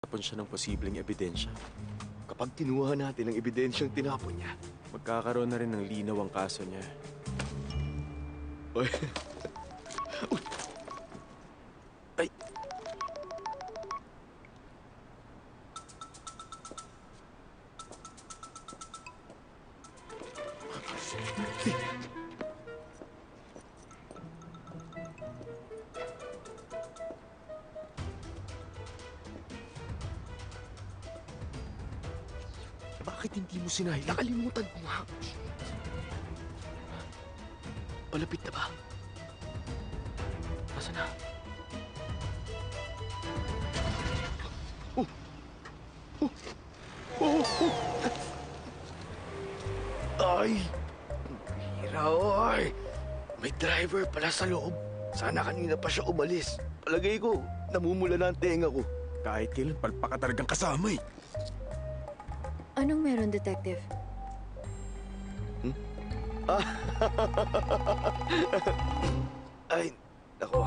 Tapon siya ng posibleng ebidensya. Kapag kinuha natin ang ebidensyang tinapon niya, Magkakaroon na rin ng linaw ang kaso niya. Uy. Uy. Ay. Bakit hindi mo sinahil? Nakalimutan ko nga. Palapit na ba? Nasaan na? Oh! Oh! Oh! Oh! Ay! Hira, oy! May driver pala sa loob. Sana kanina pa siya umalis. Palagay ko, namumula na ang tenga ko. Kahit kailan, palpa ka talagang kasama eh. Anong meron, Detective? Ay, nako.